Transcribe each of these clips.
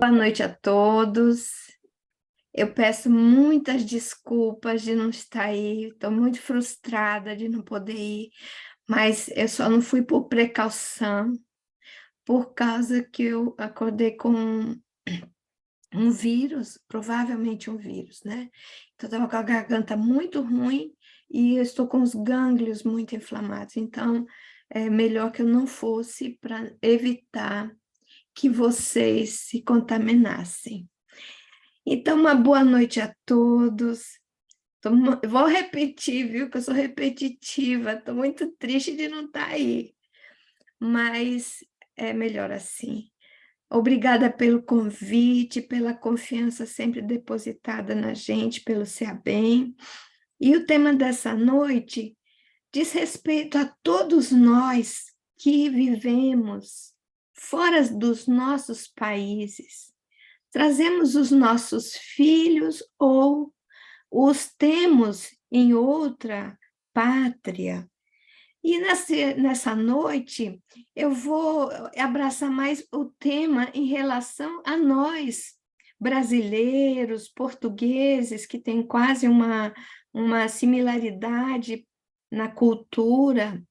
Boa noite a todos. Eu peço muitas desculpas de não estar aí, estou muito frustrada de não poder ir, mas eu só não fui por precaução, por causa que eu acordei com um vírus, provavelmente um vírus, né? Então, eu estava com a garganta muito ruim e eu estou com os gânglios muito inflamados, então é melhor que eu não fosse para evitar que vocês se contaminassem. Então, uma boa noite a todos. Vou repetir, viu, que eu sou repetitiva, estou muito triste de não estar aí, mas é melhor assim. Obrigada pelo convite, pela confiança sempre depositada na gente, pelo SEABEM. E o tema dessa noite diz respeito a todos nós que vivemos fora dos nossos países. Trazemos os nossos filhos ou os temos em outra pátria. E nessa noite eu vou abraçar mais o tema em relação a nós, brasileiros, portugueses, que tem quase uma similaridade na cultura,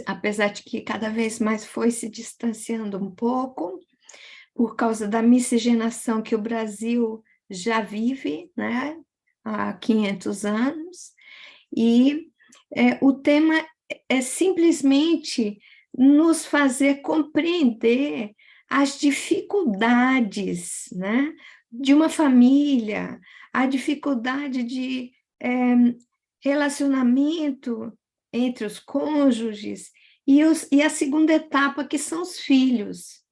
apesar de que cada vez mais foi se distanciando um pouco, por causa da miscigenação que o Brasil já vive, né, há 500 anos, e o tema é simplesmente nos fazer compreender as dificuldades, né, de uma família, a dificuldade de relacionamento entre os cônjuges, e a segunda etapa, que são os filhos.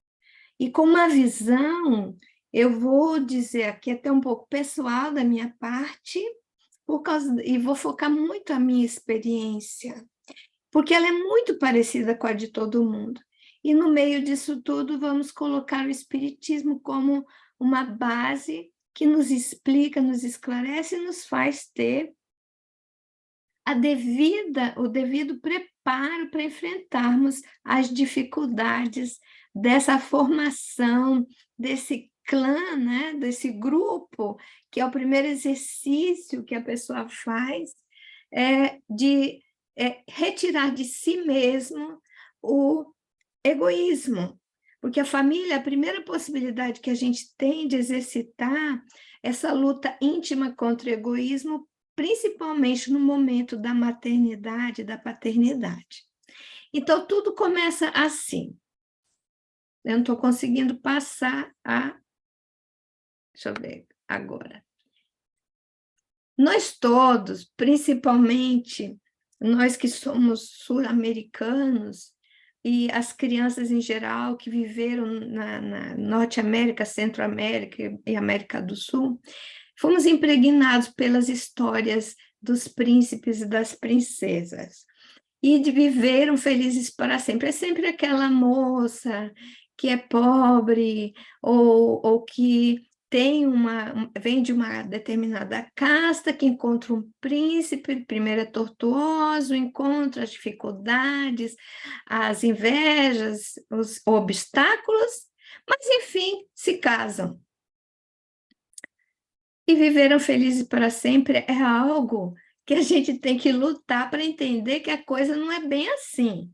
E com uma visão, eu vou dizer aqui até um pouco pessoal da minha parte, e vou focar muito a minha experiência, porque ela é muito parecida com a de todo mundo. E no meio disso tudo, vamos colocar o Espiritismo como uma base que nos explica, nos esclarece e nos faz ter o devido preparo para enfrentarmos as dificuldades dessa formação, desse clã, né, desse grupo, que é o primeiro exercício que a pessoa faz, de retirar de si mesmo o egoísmo. Porque a família, a primeira possibilidade que a gente tem de exercitar essa luta íntima contra o egoísmo, principalmente no momento da maternidade, da paternidade. Então, tudo começa assim. Eu não estou conseguindo passar a... Deixa eu ver agora. Nós todos, principalmente nós que somos sul-americanos, e as crianças em geral que viveram na Norte América, Centro-América e América do Sul, fomos impregnados pelas histórias dos príncipes e das princesas, e de viveram felizes para sempre. É sempre aquela moça que é pobre, ou que vem de uma determinada casta, que encontra um príncipe, primeiro é tortuoso, encontra as dificuldades, as invejas, os obstáculos, mas, enfim, se casam. E viveram felizes para sempre é algo que a gente tem que lutar para entender que a coisa não é bem assim.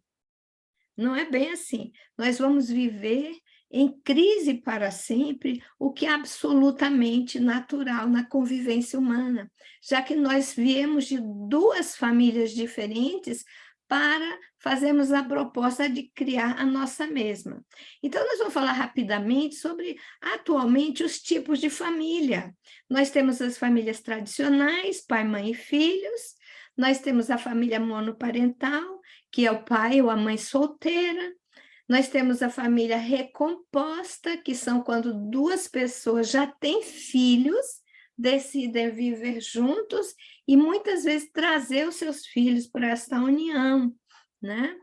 Não é bem assim. Nós vamos viver em crise para sempre, o que é absolutamente natural na convivência humana, já que nós viemos de duas famílias diferentes para fazermos a proposta de criar a nossa mesma. Então, nós vamos falar rapidamente sobre, atualmente, os tipos de família. Nós temos as famílias tradicionais, pai, mãe e filhos, nós temos a família monoparental, que é o pai ou a mãe solteira. Nós temos a família recomposta, que são quando duas pessoas já têm filhos, decidem viver juntos e muitas vezes trazer os seus filhos para essa união, né?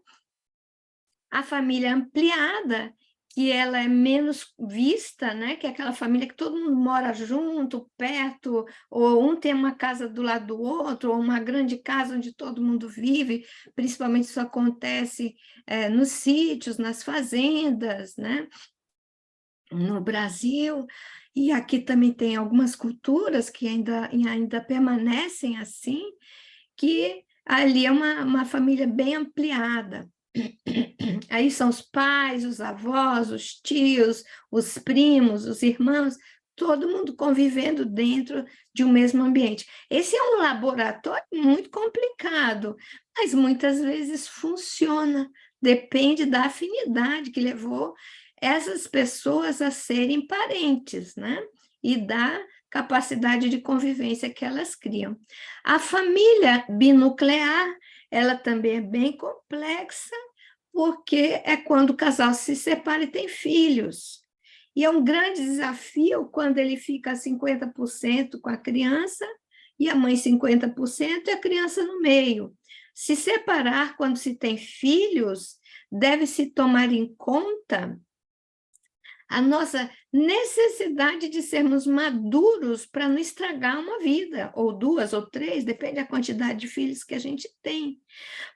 A família ampliada, que ela é menos vista, né? Que é aquela família que todo mundo mora junto, perto, ou um tem uma casa do lado do outro, ou uma grande casa onde todo mundo vive, principalmente isso acontece nos sítios, nas fazendas, né? no Brasil, e aqui também tem algumas culturas que ainda permanecem assim, que ali é uma família bem ampliada. Aí são os pais, os avós, os tios, os primos, os irmãos, todo mundo convivendo dentro de um mesmo ambiente. Esse é um laboratório muito complicado, mas muitas vezes funciona, depende da afinidade que levou essas pessoas a serem parentes, né? E da capacidade de convivência que elas criam. A família binuclear, ela também é bem complexa, porque é quando o casal se separa e tem filhos. E é um grande desafio quando ele fica 50% com a criança e a mãe 50% e a criança no meio. Se separar quando se tem filhos, deve-se tomar em conta a nossa necessidade de sermos maduros para não estragar uma vida, ou duas, ou três, depende da quantidade de filhos que a gente tem.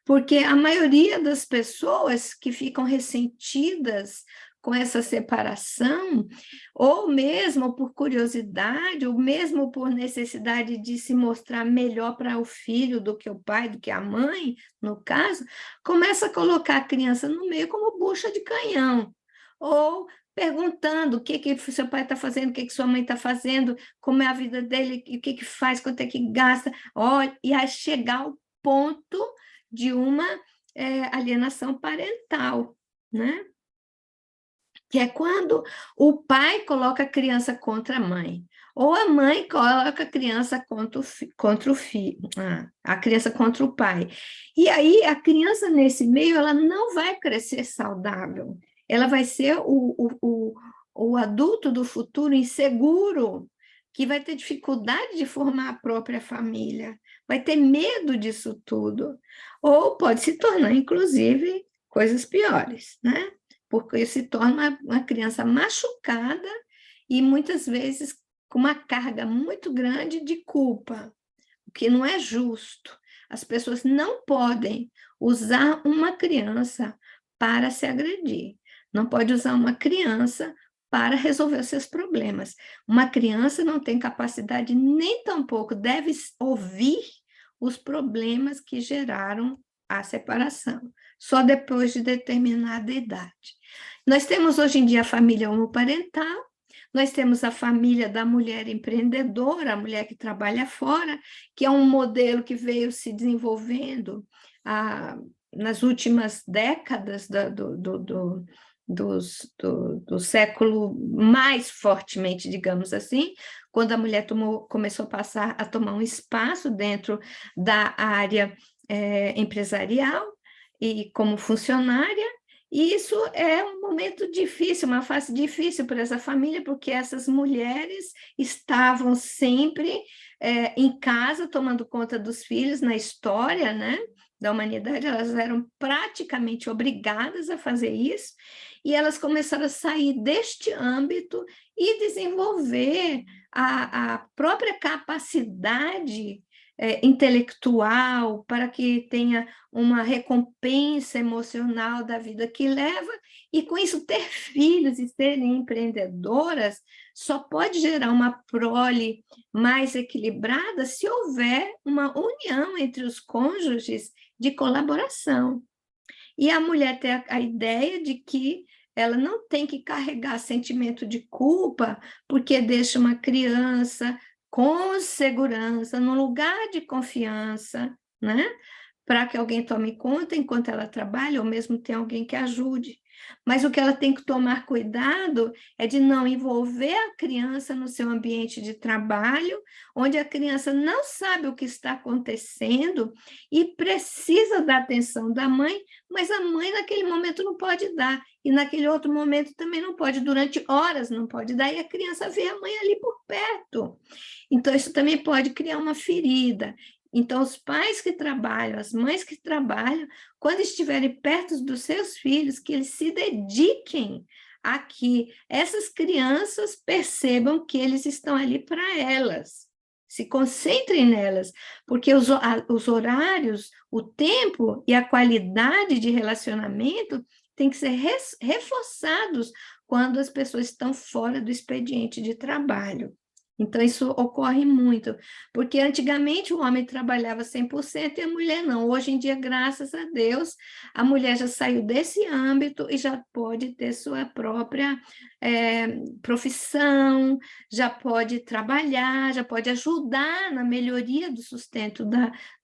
Porque a maioria das pessoas que ficam ressentidas com essa separação, ou mesmo por curiosidade, ou mesmo por necessidade de se mostrar melhor para o filho do que o pai, do que a mãe, no caso, começa a colocar a criança no meio como bucha de canhão, ou perguntando o que seu pai está fazendo, o que sua mãe está fazendo, como é a vida dele, o que faz, quanto é que gasta, olha, e a chegar ao ponto de uma alienação parental, né? Que é quando o pai coloca a criança contra a mãe, ou a mãe coloca a criança contra o filho, a criança contra o pai. E aí a criança nesse meio, ela não vai crescer saudável, ela vai ser o adulto do futuro inseguro, que vai ter dificuldade de formar a própria família, vai ter medo disso tudo, ou pode se tornar, inclusive, coisas piores, né? Porque se torna uma criança machucada e muitas vezes com uma carga muito grande de culpa, o que não é justo. As pessoas não podem usar uma criança para se agredir, não pode usar uma criança para resolver os seus problemas. Uma criança não tem capacidade, nem tampouco deve ouvir os problemas que geraram a separação, só depois de determinada idade. Nós temos hoje em dia a família homoparental, nós temos a família da mulher empreendedora, a mulher que trabalha fora, que é um modelo que veio se desenvolvendo nas últimas décadas do século mais fortemente, digamos assim, quando a mulher começou a passar a tomar um espaço dentro da área empresarial e como funcionária. E isso é um momento difícil, uma fase difícil para essa família, porque essas mulheres estavam sempre em casa, tomando conta dos filhos na história, né, da humanidade, elas eram praticamente obrigadas a fazer isso, e elas começaram a sair deste âmbito e desenvolver a própria capacidade intelectual para que tenha uma recompensa emocional da vida que leva, e com isso ter filhos e serem empreendedoras só pode gerar uma prole mais equilibrada se houver uma união entre os cônjuges de colaboração. E a mulher tem a ideia de que ela não tem que carregar sentimento de culpa porque deixa uma criança com segurança, num lugar de confiança, né? Para que alguém tome conta enquanto ela trabalha, ou mesmo tem alguém que ajude. Mas o que ela tem que tomar cuidado é de não envolver a criança no seu ambiente de trabalho, onde a criança não sabe o que está acontecendo e precisa da atenção da mãe, mas a mãe naquele momento não pode dar, e naquele outro momento também não pode, durante horas não pode dar, e a criança vê a mãe ali por perto. Então, isso também pode criar uma ferida. Então, os pais que trabalham, as mães que trabalham, quando estiverem perto dos seus filhos, que eles se dediquem a que essas crianças percebam que eles estão ali para elas, se concentrem nelas, porque os horários, o tempo e a qualidade de relacionamento têm que ser reforçados quando as pessoas estão fora do expediente de trabalho. Então, isso ocorre muito, porque antigamente o homem trabalhava 100% e a mulher não. Hoje em dia, graças a Deus, a mulher já saiu desse âmbito e já pode ter sua própria profissão, já pode trabalhar, já pode ajudar na melhoria do sustento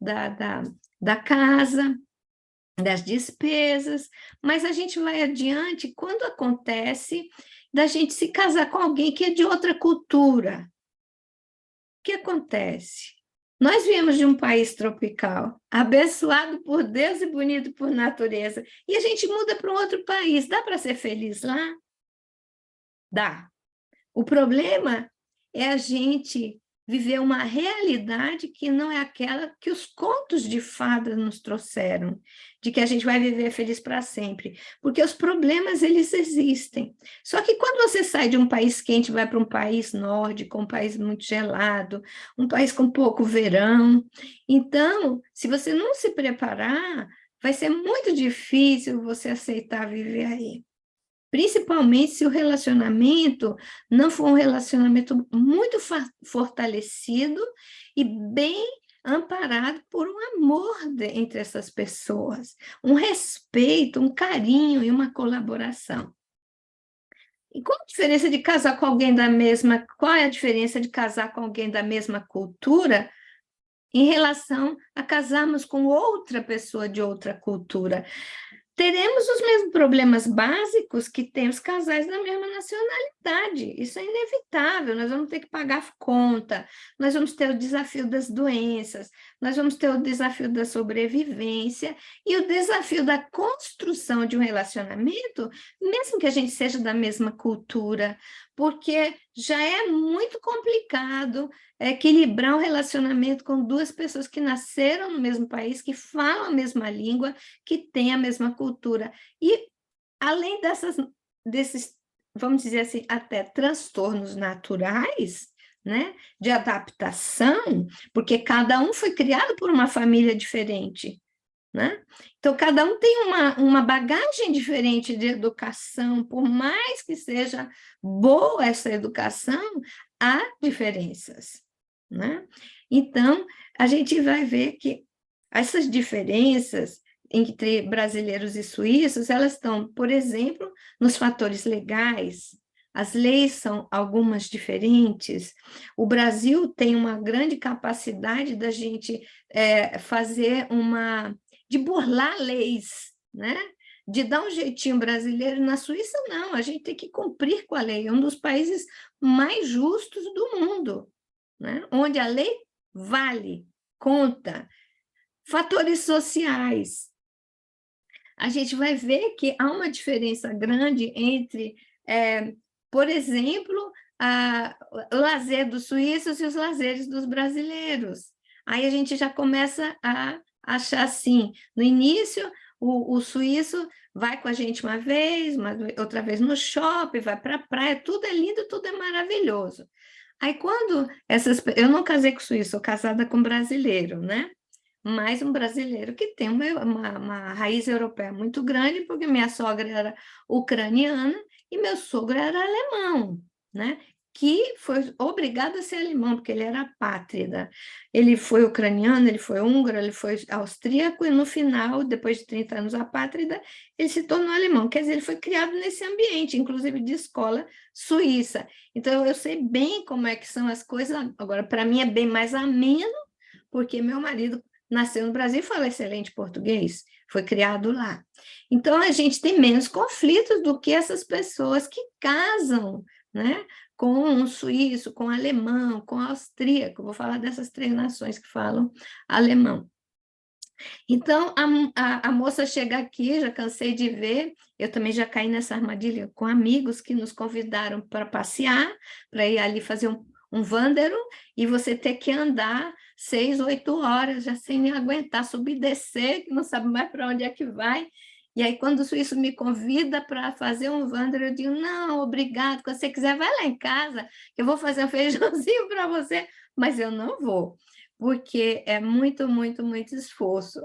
da casa, das despesas, mas a gente vai adiante quando acontece da gente se casar com alguém que é de outra cultura. O que acontece? Nós viemos de um país tropical, abençoado por Deus e bonito por natureza, e a gente muda para um outro país. Dá para ser feliz lá? Dá. O problema é a gente viver uma realidade que não é aquela que os contos de fadas nos trouxeram, de que a gente vai viver feliz para sempre, porque os problemas, eles existem. Só que quando você sai de um país quente e vai para um país nórdico, um país muito gelado, um país com pouco verão, então, se você não se preparar, vai ser muito difícil você aceitar viver aí. Principalmente se o relacionamento não for um relacionamento muito fortalecido e bem amparado por um amor entre essas pessoas, um respeito, um carinho e uma colaboração. E qual a diferença de casar com alguém da mesma, qual é a diferença de casar com alguém da mesma cultura em relação a casarmos com outra pessoa de outra cultura? Teremos os mesmos problemas básicos que tem os casais da mesma nacionalidade. Isso é inevitável. Nós vamos ter que pagar conta, nós vamos ter o desafio das doenças, nós vamos ter o desafio da sobrevivência e o desafio da construção de um relacionamento, mesmo que a gente seja da mesma cultura, porque já é muito complicado equilibrar um relacionamento com duas pessoas que nasceram no mesmo país, que falam a mesma língua, que têm a mesma cultura. E, além desses, vamos dizer assim, até transtornos naturais, né, de adaptação, porque cada um foi criado por uma família diferente, né? Então, cada um tem uma bagagem diferente de educação, por mais que seja boa essa educação, há diferenças, né? Então, a gente vai ver que essas diferenças entre brasileiros e suíços, elas estão, por exemplo, nos fatores legais. As leis são algumas diferentes. O Brasil tem uma grande capacidade da gente fazer de burlar leis, né? De dar um jeitinho brasileiro. Na Suíça, não, a gente tem que cumprir com a lei. É um dos países mais justos do mundo, né? Onde a lei vale, conta. Fatores sociais. A gente vai ver que há uma diferença grande entre, por exemplo, o lazer dos suíços e os lazeres dos brasileiros. Aí a gente já começa a achar assim, no início, o suíço vai com a gente uma vez, outra vez no shopping, vai para a praia, tudo é lindo, tudo é maravilhoso. Aí quando eu não casei com suíço, sou casada com brasileiro, né? Mas um brasileiro que tem uma raiz europeia muito grande, porque minha sogra era ucraniana e meu sogro era alemão, né? Que foi obrigado a ser alemão, porque ele era apátrida. Ele foi ucraniano, ele foi húngaro, ele foi austríaco, e no final, depois de 30 anos apátrida, ele se tornou alemão. Quer dizer, ele foi criado nesse ambiente, inclusive de escola suíça. Então, eu sei bem como é que são as coisas. Agora, para mim, é bem mais ameno, porque meu marido nasceu no Brasil e fala excelente português, foi criado lá. Então, a gente tem menos conflitos do que essas pessoas que casam, né, com um suíço, com um alemão, com um austríaco. Vou falar dessas 3 nações que falam alemão. Então, a moça chega aqui, já cansei de ver, eu também já caí nessa armadilha com amigos que nos convidaram para passear, para ir ali fazer um Wandero, e você ter que andar 6, 8 horas, já sem aguentar, subir e descer, que não sabe mais para onde é que vai. E aí, quando o suíço me convida para fazer um Wandero, eu digo, não, obrigado, se você quiser, vai lá em casa, que eu vou fazer um feijãozinho para você, mas eu não vou, porque é muito, muito, muito esforço.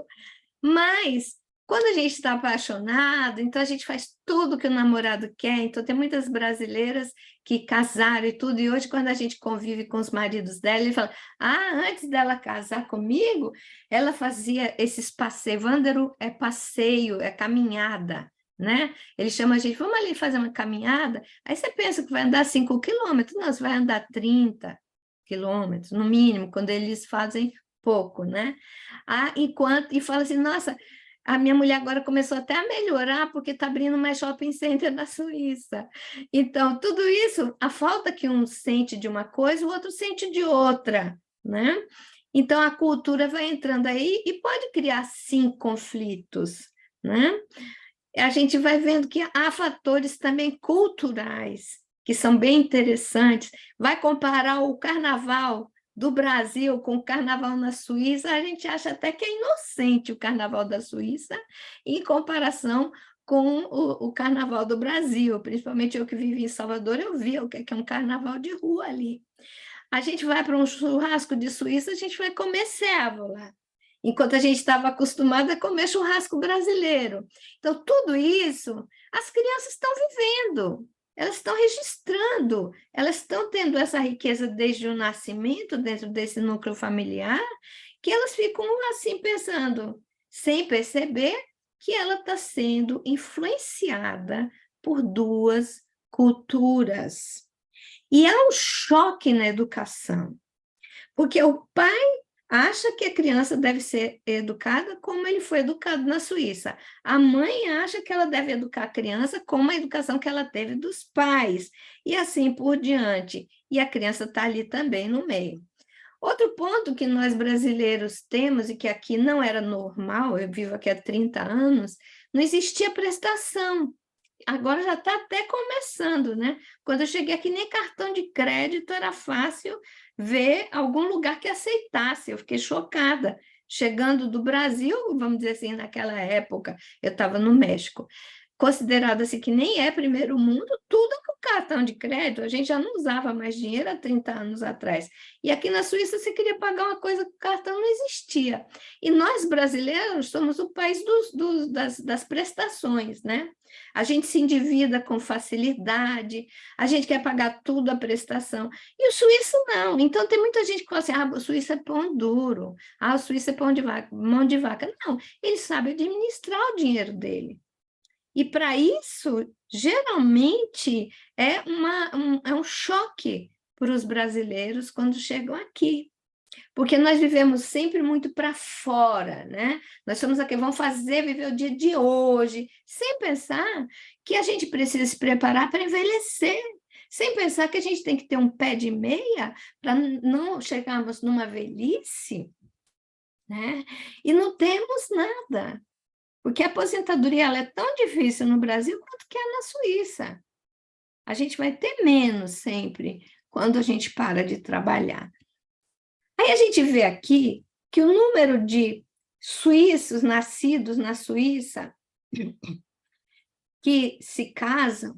Mas Quando a gente está apaixonado, então a gente faz tudo que o namorado quer. Então, tem muitas brasileiras que casaram e tudo, e hoje, quando a gente convive com os maridos dela, ele fala: ah, antes dela casar comigo, ela fazia esses passeios. Vândaro é passeio, é caminhada, né? Ele chama a gente: vamos ali fazer uma caminhada. Aí você pensa que vai andar 5 quilômetros, não, você vai andar 30 quilômetros, no mínimo, quando eles fazem pouco, né? E fala assim: nossa, a minha mulher agora começou até a melhorar, porque está abrindo mais shopping center na Suíça. Então, tudo isso, a falta que um sente de uma coisa, o outro sente de outra, né? Então, a cultura vai entrando aí e pode criar, sim, conflitos, né? A gente vai vendo que há fatores também culturais, que são bem interessantes. Vai comparar o carnaval do Brasil com o carnaval na Suíça, a gente acha até que é inocente o carnaval da Suíça, em comparação com o carnaval do Brasil. Principalmente eu que vivi em Salvador, eu vi o que é um carnaval de rua ali. A gente vai para um churrasco de Suíça, a gente vai comer cévola, enquanto a gente estava acostumado a comer churrasco brasileiro. Então, tudo isso, as crianças estão vivendo, elas estão registrando, elas estão tendo essa riqueza desde o nascimento, dentro desse núcleo familiar, que elas ficam assim pensando, sem perceber que ela está sendo influenciada por duas culturas. E há um choque na educação, porque o pai acha que a criança deve ser educada como ele foi educado na Suíça. A mãe acha que ela deve educar a criança como a educação que ela teve dos pais, e assim por diante. E a criança está ali também no meio. Outro ponto que nós brasileiros temos, e que aqui não era normal, eu vivo aqui há 30 anos, não existia prestação. Agora já está até começando, né? Quando eu cheguei aqui, nem cartão de crédito era fácil ver algum lugar que aceitasse. Eu fiquei chocada. Chegando do Brasil, vamos dizer assim, naquela época, eu estava no México, considerado assim que nem é primeiro mundo, tudo com cartão de crédito. A gente já não usava mais dinheiro há 30 anos atrás. E aqui na Suíça, você queria pagar uma coisa com cartão, não existia. E nós, brasileiros, somos o país das prestações, né? A gente se endivida com facilidade, a gente quer pagar tudo a prestação. E o suíço não. Então, tem muita gente que fala assim: ah, o suíço é pão duro, ah, o suíço é pão de vaca, mão de vaca. Não, ele sabe administrar o dinheiro dele. E para isso, geralmente, é um choque para os brasileiros quando chegam aqui. Porque nós vivemos sempre muito para fora, né? Nós somos aqui, vamos viver o dia de hoje, sem pensar que a gente precisa se preparar para envelhecer, sem pensar que a gente tem que ter um pé de meia para não chegarmos numa velhice, né? E não temos nada. Porque a aposentadoria ela é tão difícil no Brasil quanto que é na Suíça. A gente vai ter menos sempre quando a gente para de trabalhar. Aí a gente vê aqui que o número de suíços nascidos na Suíça que se casam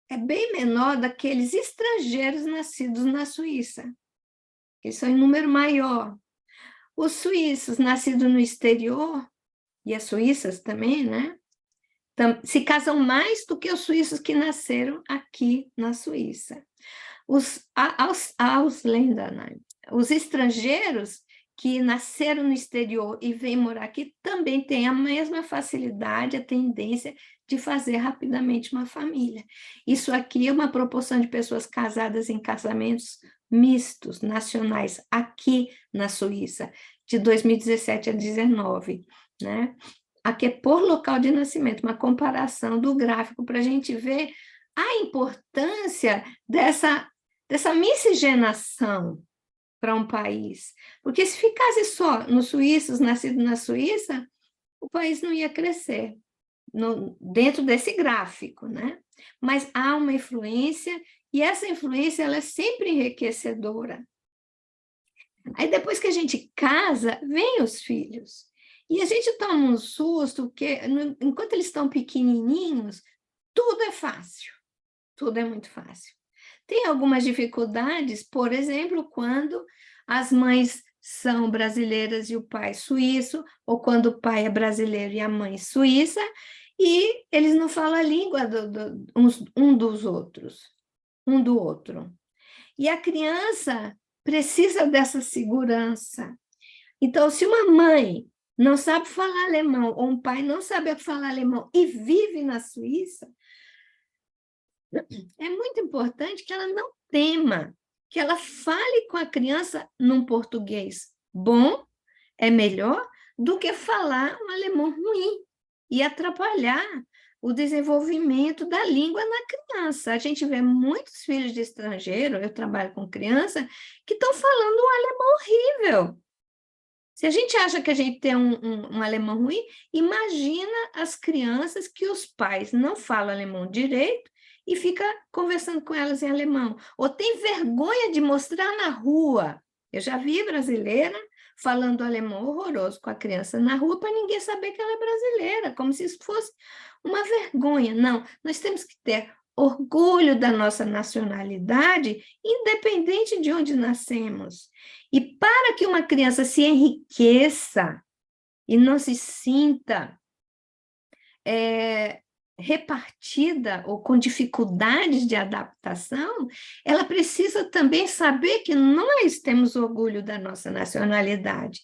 é bem menor daqueles estrangeiros nascidos na Suíça. Eles são em número maior. Os suíços nascidos no exterior, e as suíças também, né? Se casam mais do que os suíços que nasceram aqui na Suíça. Os estrangeiros que nasceram no exterior e vêm morar aqui também têm a mesma facilidade, a tendência de fazer rapidamente uma família. Isso aqui é uma proporção de pessoas casadas em casamentos mistos, nacionais, aqui na Suíça, de 2017 a 2019, né? Aqui é por local de nascimento, uma comparação do gráfico para a gente ver a importância dessa miscigenação para um país. Porque se ficasse só nos suíços, nascidos na Suíça, o país não ia crescer dentro desse gráfico, né? Mas há uma influência, e essa influência ela é sempre enriquecedora. Aí depois que a gente casa, vem os filhos. E a gente toma um susto, porque enquanto eles estão pequenininhos, tudo é fácil, tudo é muito fácil. Tem algumas dificuldades, por exemplo, quando as mães são brasileiras e o pai suíço, ou quando o pai é brasileiro e a mãe suíça, e eles não falam a língua um dos outros, um do outro. E a criança precisa dessa segurança. Então, se uma mãe não sabe falar alemão, ou um pai não sabe falar alemão e vive na Suíça, é muito importante que ela não tema, que ela fale com a criança num português bom, é melhor, do que falar um alemão ruim e atrapalhar o desenvolvimento da língua na criança. A gente vê muitos filhos de estrangeiro, eu trabalho com criança, que estão falando um alemão horrível. Se a gente acha que a gente tem um alemão ruim, imagina as crianças que os pais não falam alemão direito e fica conversando com elas em alemão. Ou tem vergonha de mostrar na rua. Eu já vi brasileira falando alemão horroroso com a criança na rua para ninguém saber que ela é brasileira, como se isso fosse uma vergonha. Não, nós temos que ter orgulho da nossa nacionalidade, independente de onde nascemos. E para que uma criança se enriqueça e não se sinta repartida ou com dificuldades de adaptação, ela precisa também saber que nós temos orgulho da nossa nacionalidade.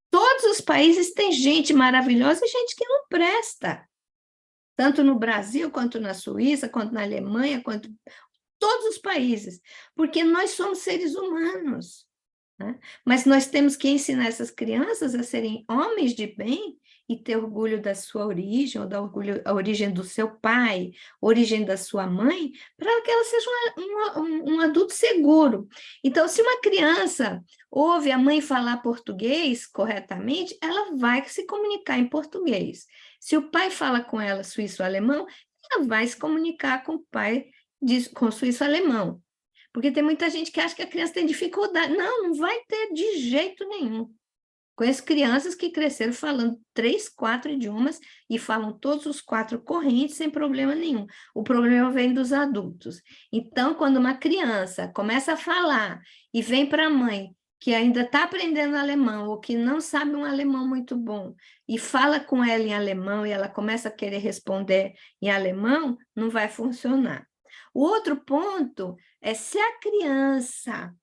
Todos os países têm gente maravilhosa e gente que não presta. Tanto no Brasil, quanto na Suíça, quanto na Alemanha, quanto todos os países, porque nós somos seres humanos, né? Mas nós temos que ensinar essas crianças a serem homens de bem e ter orgulho da sua origem, ou a origem do seu pai, a origem da sua mãe, para que ela seja um adulto seguro. Então, se uma criança ouve a mãe falar português corretamente, ela vai se comunicar em português. Se o pai fala com ela suíço-alemão, ela vai se comunicar com o pai com suíço-alemão. Porque tem muita gente que acha que a criança tem dificuldade. Não, não vai ter de jeito nenhum. Conheço crianças que cresceram falando 3, 4 idiomas e falam todos os 4 correntes sem problema nenhum. O problema vem dos adultos. Então, quando uma criança começa a falar e vem para a mãe, que ainda está aprendendo alemão ou que não sabe um alemão muito bom, e fala com ela em alemão e ela começa a querer responder em alemão, não vai funcionar. O outro ponto é se a criança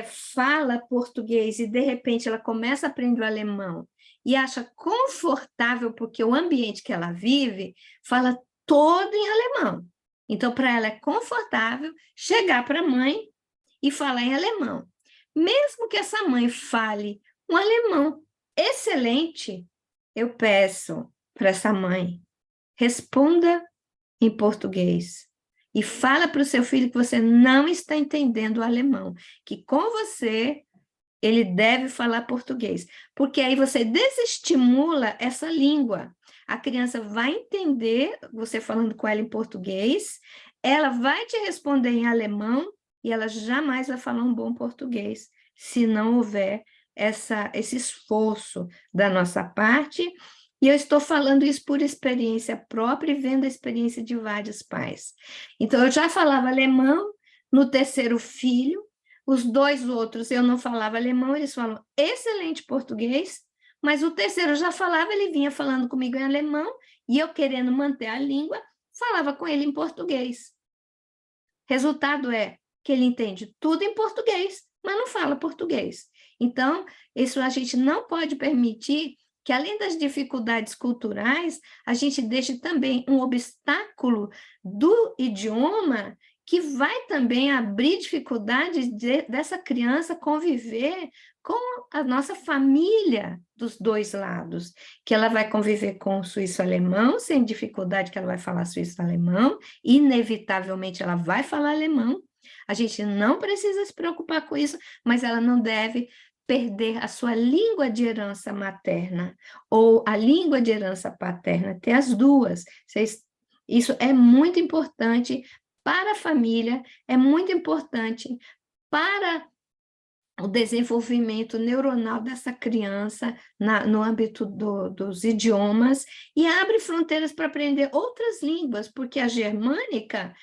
fala português e, de repente, ela começa a aprender o alemão e acha confortável, porque o ambiente que ela vive fala todo em alemão. Então, para ela é confortável chegar para a mãe e falar em alemão. Mesmo que essa mãe fale um alemão excelente, eu peço para essa mãe, responda em português. E fala para o seu filho que você não está entendendo o alemão, que com você ele deve falar português, porque aí você desestimula essa língua. A criança vai entender você falando com ela em português, ela vai te responder em alemão e ela jamais vai falar um bom português, se não houver esse esforço da nossa parte. E eu estou falando isso por experiência própria e vendo a experiência de vários pais. Então, eu já falava alemão no terceiro filho, os 2 outros eu não falava alemão, eles falam excelente português, mas o terceiro eu já falava, ele vinha falando comigo em alemão, e eu, querendo manter a língua, falava com ele em português. Resultado é que ele entende tudo em português, mas não fala português. Então, isso a gente não pode permitir que, além das dificuldades culturais, a gente deixe também um obstáculo do idioma que vai também abrir dificuldades dessa criança conviver com a nossa família dos 2 lados, que ela vai conviver com o suíço-alemão, sem dificuldade que ela vai falar suíço-alemão, inevitavelmente ela vai falar alemão, a gente não precisa se preocupar com isso, mas ela não deve perder a sua língua de herança materna ou a língua de herança paterna, ter as duas. Isso é muito importante para a família, é muito importante para o desenvolvimento neuronal dessa criança no âmbito dos idiomas e abre fronteiras para aprender outras línguas, porque a germânica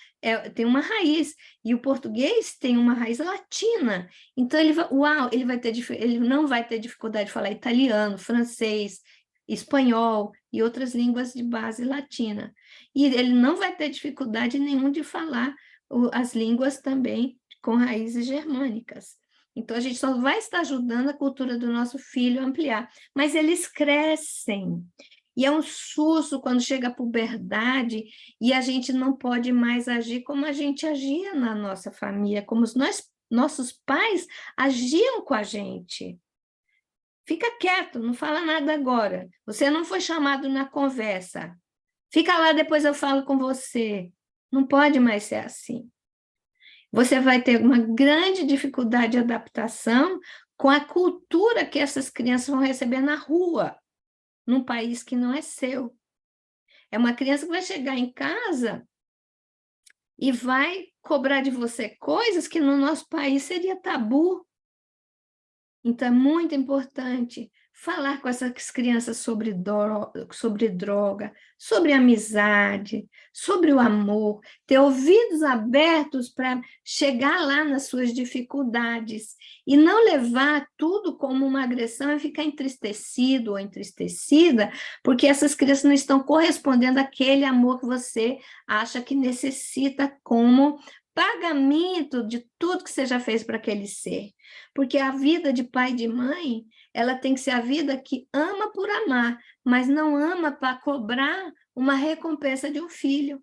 tem uma raiz e o português tem uma raiz latina. Então ele não vai ter dificuldade de falar italiano, francês, espanhol e outras línguas de base latina. E ele não vai ter dificuldade nenhuma de falar as línguas também com raízes germânicas. Então, a gente só vai estar ajudando a cultura do nosso filho a ampliar. Mas eles crescem. E é um susto quando chega a puberdade e a gente não pode mais agir como a gente agia na nossa família, como nossos pais agiam com a gente. Fica quieto, não fala nada agora. Você não foi chamado na conversa. Fica lá, depois eu falo com você. Não pode mais ser assim. Você vai ter uma grande dificuldade de adaptação com a cultura que essas crianças vão receber na rua, num país que não é seu. É uma criança que vai chegar em casa e vai cobrar de você coisas que no nosso país seria tabu. Então, é muito importante falar com essas crianças sobre droga, sobre amizade, sobre o amor, ter ouvidos abertos para chegar lá nas suas dificuldades e não levar tudo como uma agressão e ficar entristecido ou entristecida, porque essas crianças não estão correspondendo àquele amor que você acha que necessita como pagamento de tudo que você já fez para aquele ser. Porque a vida de pai e de mãe, ela tem que ser a vida que ama por amar, mas não ama para cobrar uma recompensa de um filho.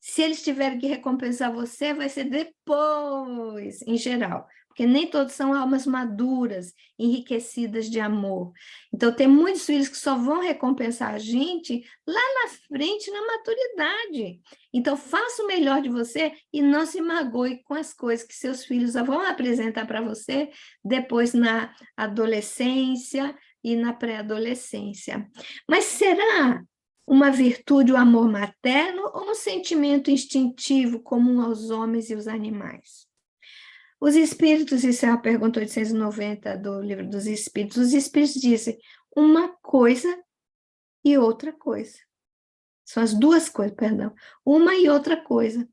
Se eles tiverem que recompensar você, vai ser depois, em geral, porque nem todos são almas maduras, enriquecidas de amor. Então, tem muitos filhos que só vão recompensar a gente lá na frente, na maturidade. Então, faça o melhor de você e não se magoe com as coisas que seus filhos vão apresentar para você depois na adolescência e na pré-adolescência. Mas será uma virtude o amor materno ou um sentimento instintivo comum aos homens e aos animais? Os espíritos, isso é a pergunta 890 do livro dos espíritos, os espíritos dizem uma coisa e outra coisa. São as duas coisas, perdão. Uma e outra coisa.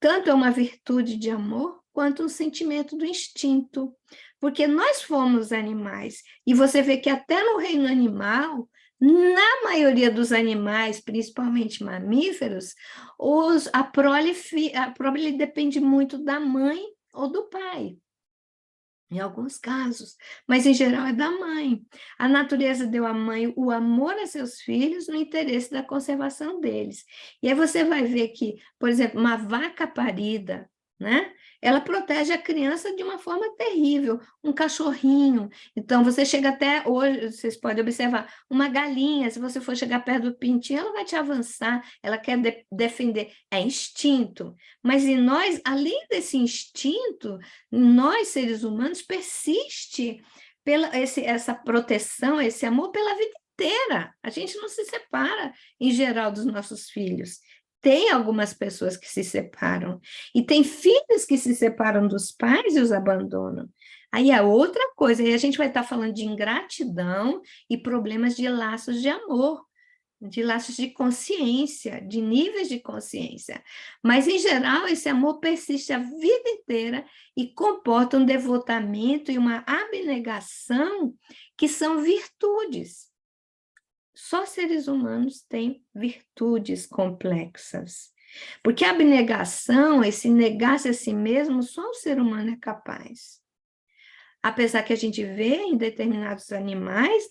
Tanto é uma virtude de amor, quanto um sentimento do instinto. Porque nós fomos animais. E você vê que até no reino animal, na maioria dos animais, principalmente mamíferos, a prole depende muito da mãe ou do pai. Em alguns casos, mas em geral é da mãe. A natureza deu à mãe o amor a seus filhos no interesse da conservação deles. E aí você vai ver que, por exemplo, uma vaca parida, né? Ela protege a criança de uma forma terrível, um cachorrinho. Então, você chega até hoje, vocês podem observar, uma galinha, se você for chegar perto do pintinho, ela vai te avançar, ela quer defender, é instinto. Mas em nós, além desse instinto, nós, seres humanos, persiste essa proteção, esse amor pela vida inteira. A gente não se separa, em geral, dos nossos filhos. Tem algumas pessoas que se separam. E tem filhos que se separam dos pais e os abandonam. Aí é outra coisa. Aí a gente vai estar falando de ingratidão e problemas de laços de amor, de laços de consciência, de níveis de consciência. Mas, em geral, esse amor persiste a vida inteira e comporta um devotamento e uma abnegação que são virtudes. Só seres humanos têm virtudes complexas. Porque a abnegação, esse negar-se a si mesmo, só o ser humano é capaz. Apesar que a gente vê em determinados animais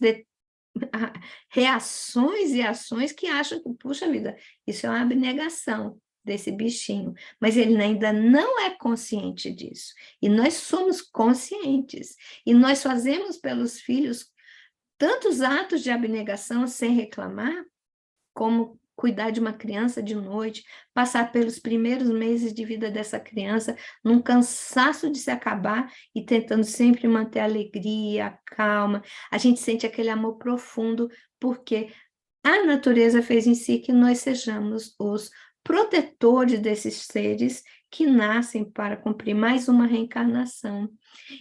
reações e ações que acham que, puxa vida, isso é uma abnegação desse bichinho, mas ele ainda não é consciente disso. E nós somos conscientes. E nós fazemos pelos filhos tantos atos de abnegação sem reclamar, como cuidar de uma criança de noite, passar pelos primeiros meses de vida dessa criança num cansaço de se acabar e tentando sempre manter a alegria, a calma. A gente sente aquele amor profundo porque a natureza fez em si que nós sejamos os protetores desses seres que nascem para cumprir mais uma reencarnação.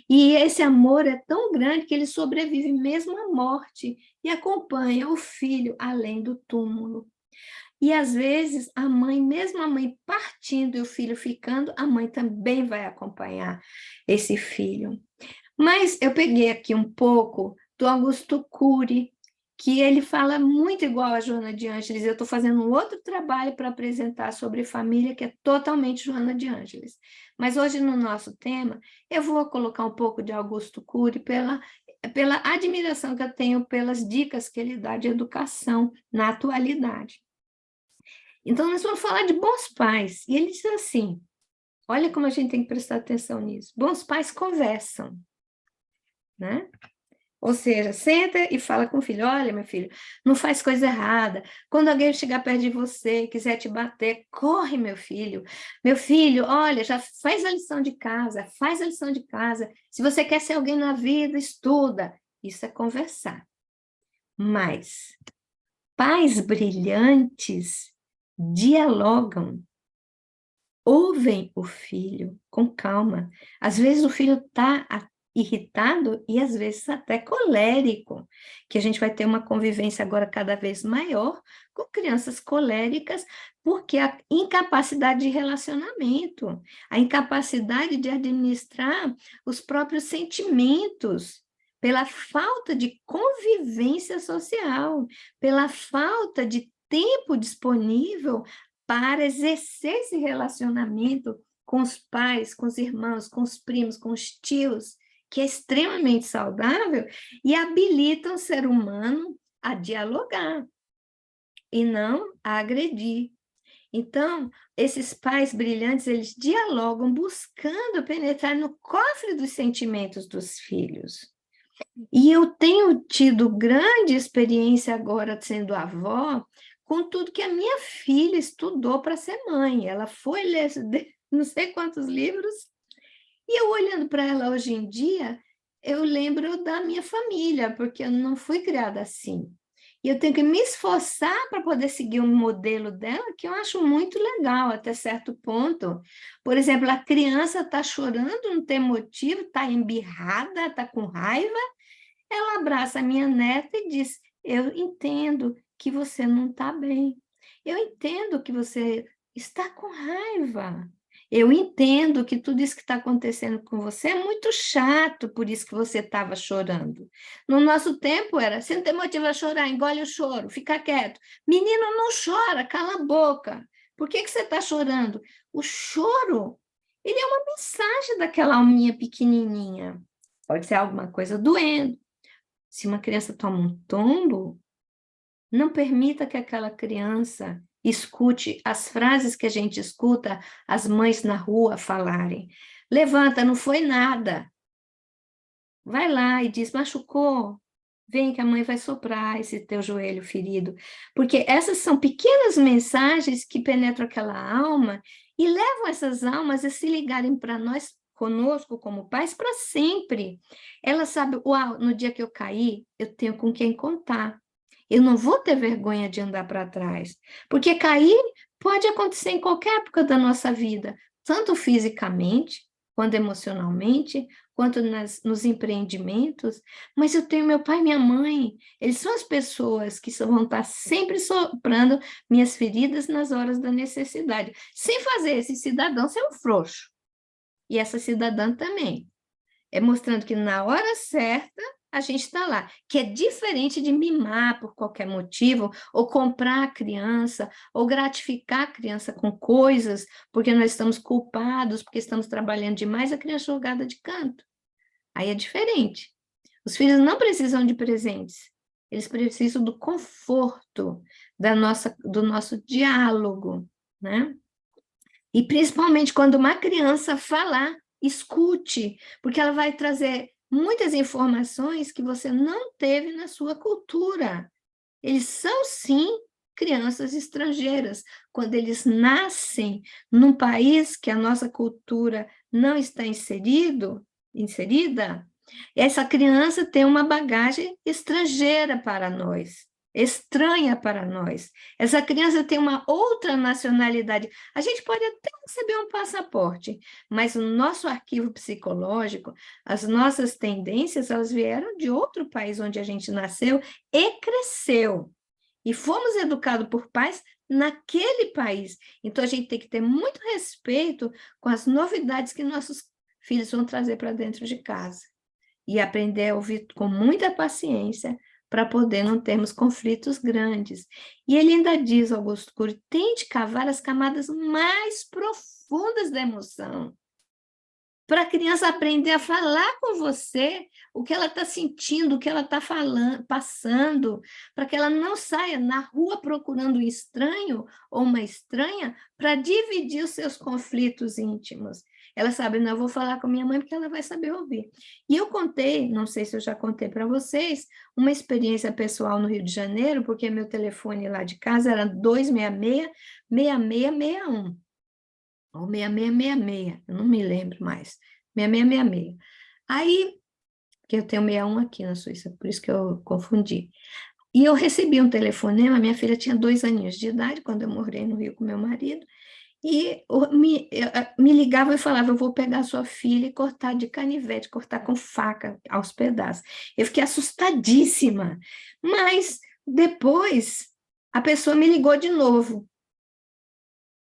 E esse amor é tão grande que ele sobrevive mesmo à morte e acompanha o filho além do túmulo. E às vezes a mãe, mesmo a mãe partindo e o filho ficando, a mãe também vai acompanhar esse filho. Mas eu peguei aqui um pouco do Augusto Cury, que ele fala muito igual a Joana de Ângeles. Eu estou fazendo um outro trabalho para apresentar sobre família, que é totalmente Joana de Ângeles. Mas hoje, no nosso tema, eu vou colocar um pouco de Augusto Cury pela admiração que eu tenho pelas dicas que ele dá de educação na atualidade. Então, nós vamos falar de bons pais. E ele diz assim, olha como a gente tem que prestar atenção nisso. Bons pais conversam, né? Ou seja, senta e fala com o filho, olha, meu filho, não faz coisa errada. Quando alguém chegar perto de você, quiser te bater, corre, meu filho. Meu filho, olha, já faz a lição de casa, faz a lição de casa. Se você quer ser alguém na vida, estuda. Isso é conversar. Mas pais brilhantes dialogam, ouvem o filho com calma. Às vezes o filho está irritado e às vezes até colérico, que a gente vai ter uma convivência agora cada vez maior com crianças coléricas, porque a incapacidade de relacionamento, a incapacidade de administrar os próprios sentimentos, pela falta de convivência social, pela falta de tempo disponível para exercer esse relacionamento com os pais, com os irmãos, com os primos, com os tios, que é extremamente saudável e habilita o ser humano a dialogar e não a agredir. Então, esses pais brilhantes, eles dialogam buscando penetrar no cofre dos sentimentos dos filhos. E eu tenho tido grande experiência agora sendo avó, com tudo que a minha filha estudou para ser mãe. Ela foi ler não sei quantos livros, e eu olhando para ela hoje em dia, eu lembro da minha família, porque eu não fui criada assim. E eu tenho que me esforçar para poder seguir o modelo dela, que eu acho muito legal até certo ponto. Por exemplo, a criança está chorando, não tem motivo, está embirrada, está com raiva, ela abraça a minha neta e diz, eu entendo que você não está bem. Eu entendo que você está com raiva. Eu entendo que tudo isso que está acontecendo com você é muito chato, por isso que você estava chorando. No nosso tempo era, se não tem motivo a chorar, engole o choro, fica quieto. Menino, não chora, cala a boca. Por que você está chorando? O choro, ele é uma mensagem daquela alminha pequenininha. Pode ser alguma coisa doendo. Se uma criança toma um tombo, não permita que aquela criança escute as frases que a gente escuta as mães na rua falarem. Levanta, não foi nada. Vai lá e diz, machucou? Vem que a mãe vai soprar esse teu joelho ferido. Porque essas são pequenas mensagens que penetram aquela alma e levam essas almas a se ligarem para nós, conosco como pais, para sempre. Ela sabe, uau, no dia que eu cair, eu tenho com quem contar. Eu não vou ter vergonha de andar para trás. Porque cair pode acontecer em qualquer época da nossa vida, tanto fisicamente, quanto emocionalmente, quanto nos empreendimentos, mas eu tenho meu pai e minha mãe, eles são as pessoas que vão estar sempre soprando minhas feridas nas horas da necessidade, sem fazer esse cidadão ser um frouxo, e essa cidadã também, é mostrando que na hora certa a gente está lá, que é diferente de mimar por qualquer motivo, ou comprar a criança, ou gratificar a criança com coisas, porque nós estamos culpados, porque estamos trabalhando demais, a criança é jogada de canto. Aí é diferente. Os filhos não precisam de presentes, eles precisam do conforto do nosso diálogo, né? E principalmente quando uma criança falar, escute, porque ela vai trazer muitas informações que você não teve na sua cultura. Eles são, sim, crianças estrangeiras. Quando eles nascem num país que a nossa cultura não está inserida, essa criança tem uma bagagem estrangeira para nós. estranha para nós. Essa criança tem uma outra nacionalidade. A gente pode até receber um passaporte, mas o nosso arquivo psicológico, as nossas tendências, elas vieram de outro país onde a gente nasceu e cresceu. E fomos educados por pais naquele país. Então, a gente tem que ter muito respeito com as novidades que nossos filhos vão trazer para dentro de casa. E aprender a ouvir com muita paciência para poder não termos conflitos grandes. E ele ainda diz, Augusto Cury, tente cavar as camadas mais profundas da emoção, para a criança aprender a falar com você o que ela está sentindo, o que ela está falando, passando, para que ela não saia na rua procurando um estranho ou uma estranha para dividir os seus conflitos íntimos. Ela sabe, não, eu vou falar com minha mãe porque ela vai saber ouvir. E eu contei, não sei se eu já contei para vocês, uma experiência pessoal no Rio de Janeiro, porque meu telefone lá de casa era 266-6661. Ou 6666, eu não me lembro mais. 6666. Aí, que eu tenho 61 aqui na Suíça, por isso que eu confundi. E eu recebi um telefonema, minha filha tinha 2 aninhos de idade, quando eu morei no Rio com meu marido, e me ligava e falava, eu vou pegar sua filha e cortar de canivete, cortar com faca aos pedaços. Eu fiquei assustadíssima, mas depois a pessoa me ligou de novo.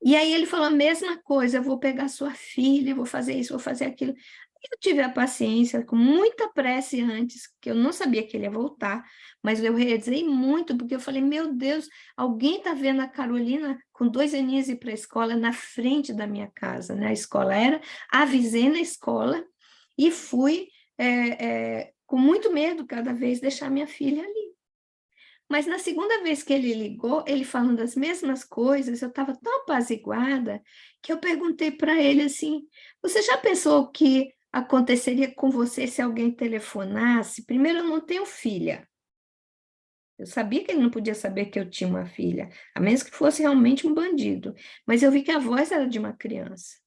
E aí ele falou a mesma coisa, eu vou pegar sua filha, vou fazer isso, vou fazer aquilo. Eu tive a paciência, com muita pressa antes, que eu não sabia que ele ia voltar, mas eu rezei muito, porque eu falei, meu Deus, alguém está vendo a Carolina com 2 aninhos ir para a escola na frente da minha casa, né? A escola era, avisei na escola e fui com muito medo cada vez deixar minha filha ali. Mas na segunda vez que ele ligou, ele falando as mesmas coisas, eu estava tão apaziguada que eu perguntei para ele assim: você já pensou o que aconteceria com você se alguém telefonasse? Primeiro, eu não tenho filha. Eu sabia que ele não podia saber que eu tinha uma filha, a menos que fosse realmente um bandido. Mas eu vi que a voz era de uma criança.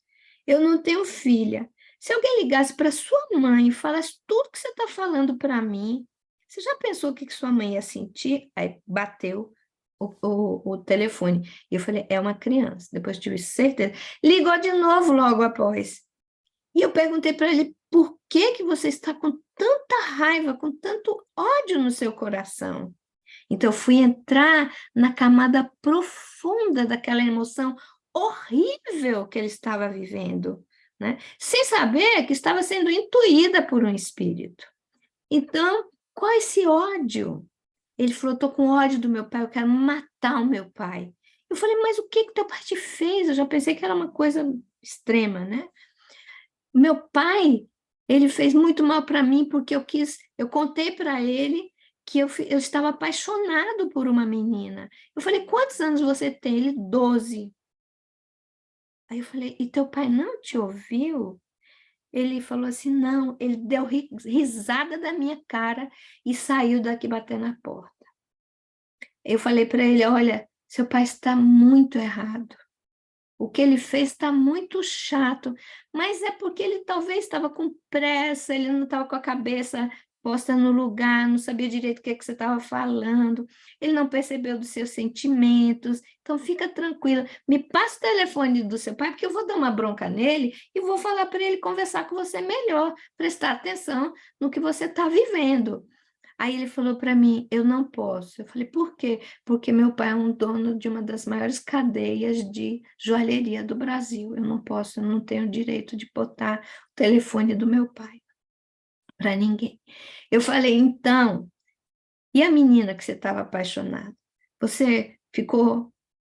Eu não tenho filha. Se alguém ligasse para sua mãe e falasse tudo que você está falando para mim, você já pensou o que sua mãe ia sentir? Aí bateu o telefone. E eu falei, é uma criança. Depois tive certeza. Ligou de novo logo após. E eu perguntei para ele, por que que você está com tanta raiva, com tanto ódio no seu coração? Então, eu fui entrar na camada profunda daquela emoção horrível que ele estava vivendo, né? Sem saber que estava sendo intuída por um espírito. Então, qual é esse ódio? Ele falou, estou com ódio do meu pai, eu quero matar o meu pai. Eu falei, mas o que que teu pai te fez? Eu já pensei que era uma coisa extrema, né? Meu pai, ele fez muito mal para mim porque eu contei para ele que eu estava apaixonado por uma menina. Eu falei, quantos anos você tem? Ele, 12. Aí eu falei, e teu pai não te ouviu? Ele falou assim, não, ele deu risada da minha cara e saiu daqui batendo na porta. Eu falei para ele, olha, seu pai está muito errado. O que ele fez está muito chato, mas é porque ele talvez estava com pressa, ele não estava com a cabeça posta no lugar, não sabia direito o que, é que você estava falando, ele não percebeu dos seus sentimentos. Então, fica tranquila, me passa o telefone do seu pai, porque eu vou dar uma bronca nele e vou falar para ele conversar com você melhor, prestar atenção no que você está vivendo. Aí ele falou para mim, eu não posso. Eu falei, por quê? Porque meu pai é um dono de uma das maiores cadeias de joalheria do Brasil. Eu não posso, eu não tenho direito de botar o telefone do meu pai para ninguém. Eu falei, então, e a menina que você estava apaixonada? Você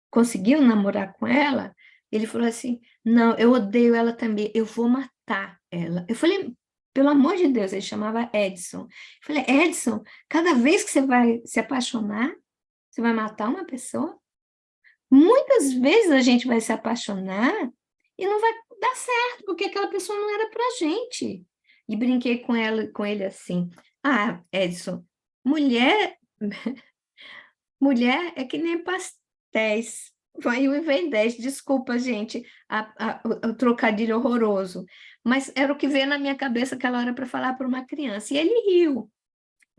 conseguiu namorar com ela? Ele falou assim, não, eu odeio ela também, eu vou matar ela. Eu falei, pelo amor de Deus, ele chamava Edson. Eu falei, Edson, cada vez que você vai se apaixonar, você vai matar uma pessoa? Muitas vezes a gente vai se apaixonar e não vai dar certo, porque aquela pessoa não era pra gente. E brinquei com ele assim, ah, Edson, mulher mulher é que nem pastéis. Vai um e vem 10. Desculpa, gente, o trocadilho horroroso. Mas era o que veio na minha cabeça aquela hora para falar para uma criança. E ele riu.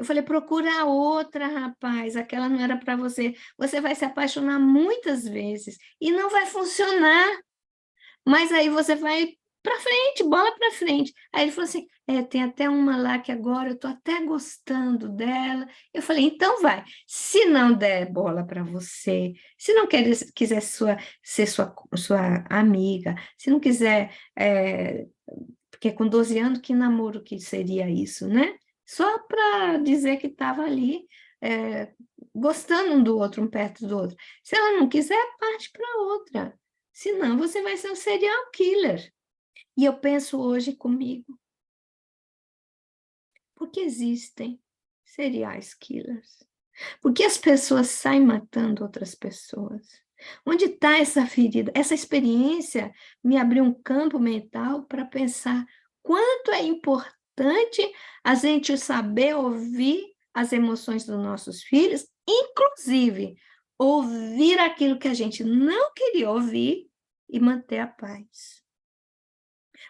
Eu falei, procura outra, rapaz, aquela não era para você. Você vai se apaixonar muitas vezes e não vai funcionar. Mas aí você vai para frente, bola para frente. Aí ele falou assim: tem até uma lá que agora eu estou até gostando dela. Eu falei: então vai. Se não der bola para você, se não quiser ser sua amiga, se não quiser, porque com 12 anos, que namoro que seria isso, né? Só para dizer que estava ali. Gostando um do outro, um perto do outro. Se ela não quiser, parte para outra. Senão você vai ser um serial killer. E eu penso hoje comigo, por que existem serial killers? Por que as pessoas saem matando outras pessoas? Onde está essa ferida? Essa experiência me abriu um campo mental para pensar quanto é importante a gente saber ouvir as emoções dos nossos filhos, inclusive ouvir aquilo que a gente não queria ouvir e manter a paz.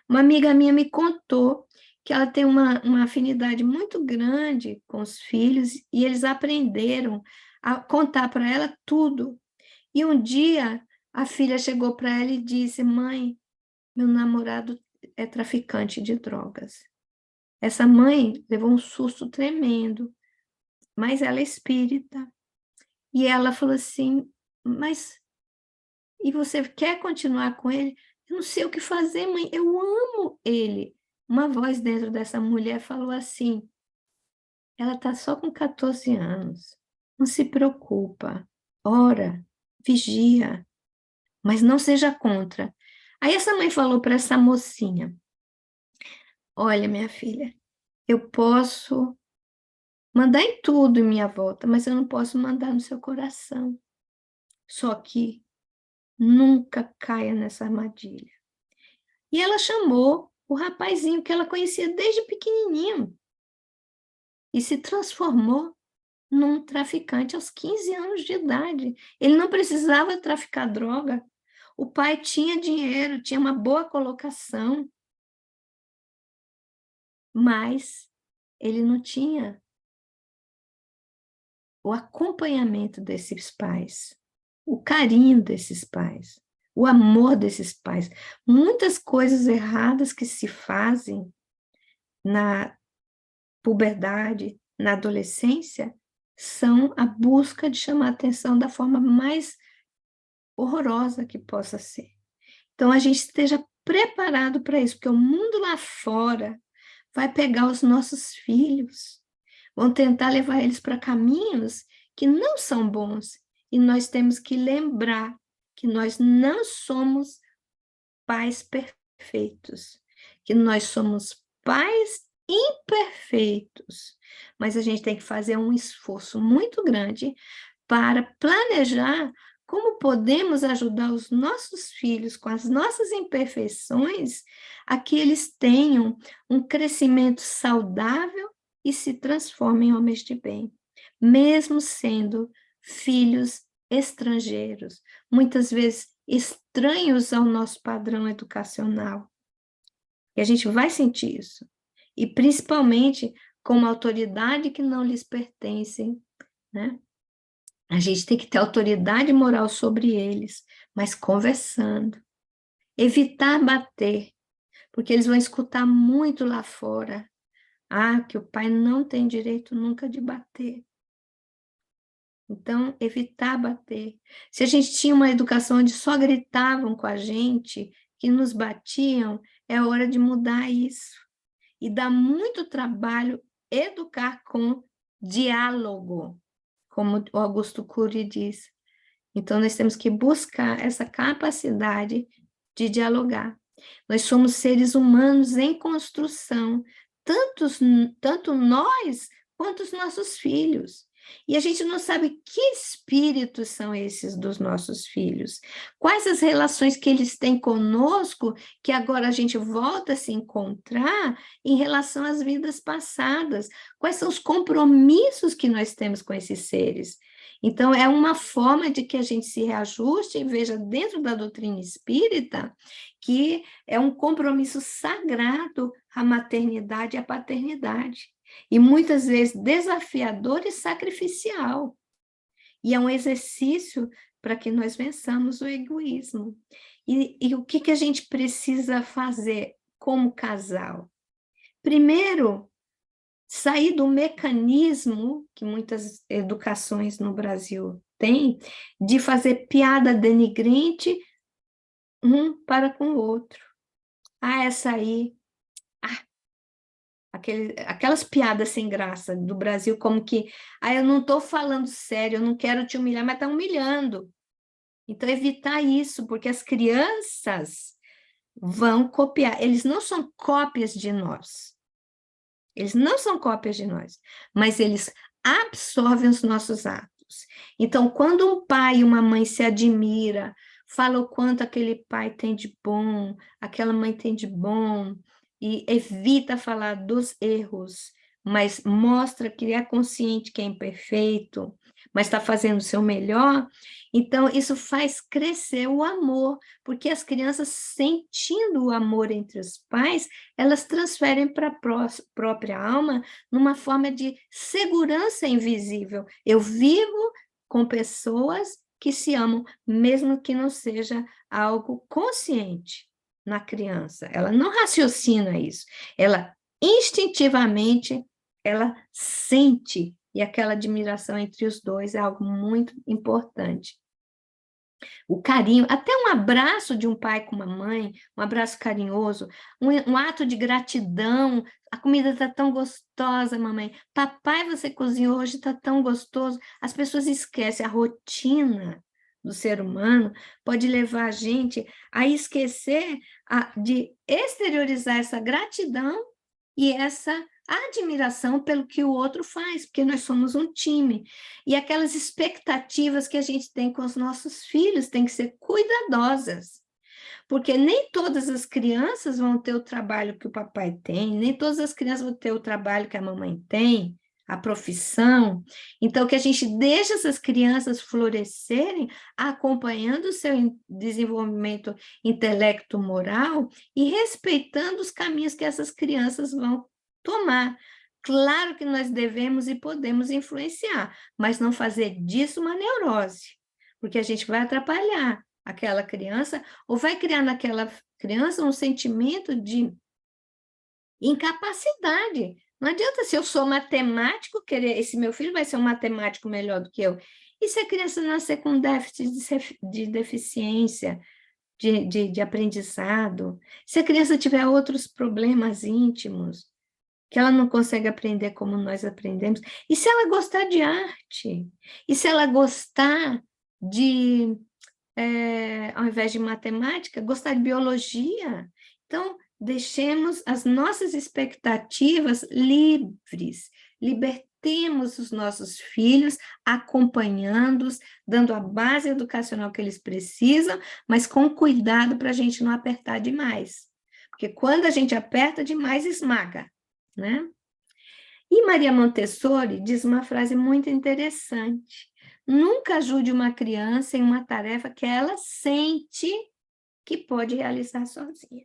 Uma amiga minha me contou que ela tem uma afinidade muito grande com os filhos e eles aprenderam a contar para ela tudo. E um dia a filha chegou para ela e disse: mãe, meu namorado é traficante de drogas. Essa mãe levou um susto tremendo, mas ela é espírita. E ela falou assim: mas e você quer continuar com ele? Eu não sei o que fazer, mãe, eu amo ele. Uma voz dentro dessa mulher falou assim: ela está só com 14 anos, não se preocupa, ora, vigia, mas não seja contra. Aí essa mãe falou para essa mocinha: olha, minha filha, eu posso mandar em tudo em minha volta, mas eu não posso mandar no seu coração. Só que nunca caia nessa armadilha. E ela chamou o rapazinho que ela conhecia desde pequenininho e se transformou num traficante aos 15 anos de idade. Ele não precisava traficar droga. O pai tinha dinheiro, tinha uma boa colocação, mas ele não tinha o acompanhamento desses pais, o carinho desses pais, o amor desses pais. Muitas coisas erradas que se fazem na puberdade, na adolescência, são a busca de chamar a atenção da forma mais horrorosa que possa ser. Então, a gente esteja preparado para isso, porque o mundo lá fora vai pegar os nossos filhos, vão tentar levar eles para caminhos que não são bons, e nós temos que lembrar que nós não somos pais perfeitos, que nós somos pais imperfeitos, mas a gente tem que fazer um esforço muito grande para planejar como podemos ajudar os nossos filhos com as nossas imperfeições a que eles tenham um crescimento saudável e se transformem em homens de bem, mesmo sendo filhos estrangeiros, muitas vezes estranhos ao nosso padrão educacional. E a gente vai sentir isso. E principalmente com uma autoridade que não lhes pertence, né? A gente tem que ter autoridade moral sobre eles, mas conversando. Evitar bater, porque eles vão escutar muito lá fora. Que o pai não tem direito nunca de bater. Então, evitar bater. Se a gente tinha uma educação onde só gritavam com a gente, que nos batiam, é hora de mudar isso. E dá muito trabalho educar com diálogo, como o Augusto Cury diz. Então, nós temos que buscar essa capacidade de dialogar. Nós somos seres humanos em construção, tanto nós quanto os nossos filhos. E a gente não sabe que espíritos são esses dos nossos filhos, quais as relações que eles têm conosco, que agora a gente volta a se encontrar em relação às vidas passadas, quais são os compromissos que nós temos com esses seres. Então, é uma forma de que a gente se reajuste e veja dentro da doutrina espírita que é um compromisso sagrado a maternidade e a paternidade. E muitas vezes desafiador e sacrificial. E é um exercício para que nós vençamos o egoísmo. E o que a gente precisa fazer como casal? Primeiro, sair do mecanismo que muitas educações no Brasil têm, de fazer piada denigrante um para com o outro. Ah, essa aí. Ah, aquelas piadas sem graça do Brasil, como que, eu não estou falando sério, eu não quero te humilhar, mas está humilhando. Então, evitar isso, porque as crianças vão copiar. Eles não são cópias de nós. Eles não são cópias de nós, mas eles absorvem os nossos atos. Então, quando um pai e uma mãe se admira, fala o quanto aquele pai tem de bom, aquela mãe tem de bom, e evita falar dos erros, mas mostra que é consciente que é imperfeito, mas está fazendo o seu melhor, então isso faz crescer o amor, porque as crianças, sentindo o amor entre os pais, elas transferem para a própria alma numa forma de segurança invisível. Eu vivo com pessoas que se amam, mesmo que não seja algo consciente na criança. Ela não raciocina isso. Ela instintivamente, ela sente, e aquela admiração entre os dois é algo muito importante. O carinho, até um abraço de um pai com uma mãe, um abraço carinhoso, um ato de gratidão. A comida está tão gostosa, mamãe. Papai, você cozinhou hoje, está tão gostoso. As pessoas esquecem, a rotina do ser humano pode levar a gente a esquecer de exteriorizar essa gratidão e essa admiração pelo que o outro faz, porque nós somos um time. E aquelas expectativas que a gente tem com os nossos filhos têm que ser cuidadosas, porque nem todas as crianças vão ter o trabalho que o papai tem, nem todas as crianças vão ter o trabalho que a mamãe tem, a profissão. Então, que a gente deixe essas crianças florescerem, acompanhando o seu desenvolvimento intelecto-moral e respeitando os caminhos que essas crianças vão tomar. Claro que nós devemos e podemos influenciar, mas não fazer disso uma neurose, porque a gente vai atrapalhar aquela criança ou vai criar naquela criança um sentimento de incapacidade. Não adianta, se eu sou matemático, querer esse meu filho vai ser um matemático melhor do que eu. E se a criança nascer com déficit de deficiência, de aprendizado, se a criança tiver outros problemas íntimos, que ela não consegue aprender como nós aprendemos, e se ela gostar de arte, e se ela gostar de, ao invés de matemática, gostar de biologia, então, deixemos as nossas expectativas livres, libertemos os nossos filhos, acompanhando-os, dando a base educacional que eles precisam, mas com cuidado para a gente não apertar demais. Porque quando a gente aperta demais, esmaga, né? E Maria Montessori diz uma frase muito interessante: nunca ajude uma criança em uma tarefa que ela sente que pode realizar sozinha.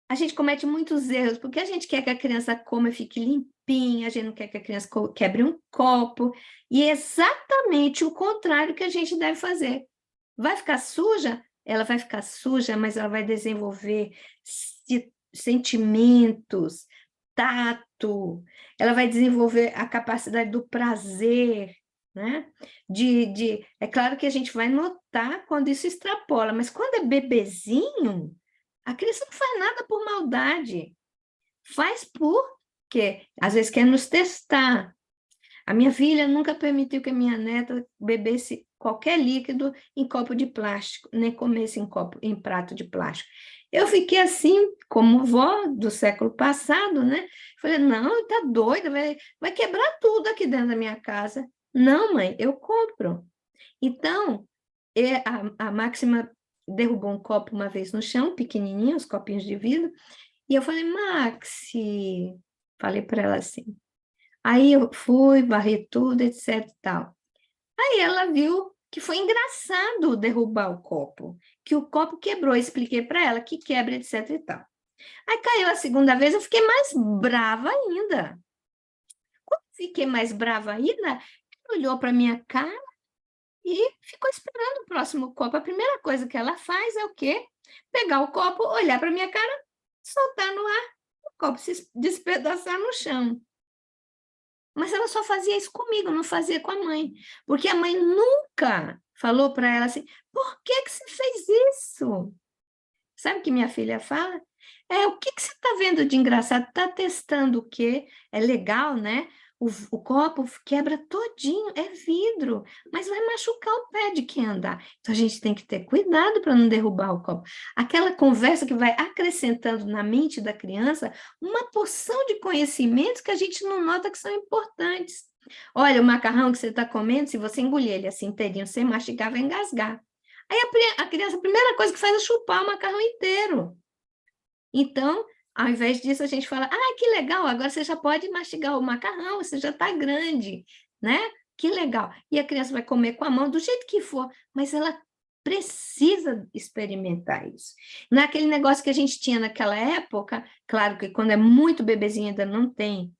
A gente comete muitos erros, porque a gente quer que a criança coma e fique limpinha, a gente não quer que a criança quebre um copo, e é exatamente o contrário que a gente deve fazer. Vai ficar suja? Ela vai ficar suja, mas ela vai desenvolver sentimentos, tato, ela vai desenvolver a capacidade do prazer, né? É claro que a gente vai notar quando isso extrapola, mas quando é bebezinho, a criança não faz nada por maldade, faz porque às vezes quer nos testar. A minha filha nunca permitiu que a minha neta bebesse qualquer líquido em copo de plástico, nem comesse em prato de plástico. Eu fiquei assim, como vó do século passado, né? Falei, não, tá doida, vai quebrar tudo aqui dentro da minha casa. Não, mãe, eu compro. Então, a Máxima derrubou um copo uma vez no chão, pequenininho, os copinhos de vidro, e eu falei, Maxi, falei para ela assim. Aí eu fui, varri tudo, etc e tal. Aí ela viu que foi engraçado derrubar o copo, que o copo quebrou, expliquei para ela que quebra, etc e tal. Aí caiu a segunda vez, eu fiquei mais brava ainda. Quando fiquei mais brava ainda, ela olhou para minha cara e ficou esperando o próximo copo. A primeira coisa que ela faz é o quê? Pegar o copo, olhar para minha cara, soltar no ar, o copo se despedaçar no chão. Mas ela só fazia isso comigo, não fazia com a mãe. Porque a mãe nunca falou para ela assim: por que que você fez isso? Sabe o que minha filha fala? O que que você está vendo de engraçado? Está testando o quê? É legal, né? O copo quebra todinho, é vidro, mas vai machucar o pé de quem andar. Então a gente tem que ter cuidado para não derrubar o copo. Aquela conversa que vai acrescentando na mente da criança uma porção de conhecimentos que a gente não nota que são importantes. Olha, o macarrão que você está comendo, se você engolir ele assim inteirinho, sem mastigar, vai engasgar. Aí a criança, a primeira coisa que faz é chupar o macarrão inteiro. Então, ao invés disso, a gente fala: ah, que legal, agora você já pode mastigar o macarrão, você já está grande, né? Que legal. E a criança vai comer com a mão do jeito que for, mas ela precisa experimentar isso. Naquele negócio que a gente tinha naquela época, claro que quando é muito bebezinho ainda não tem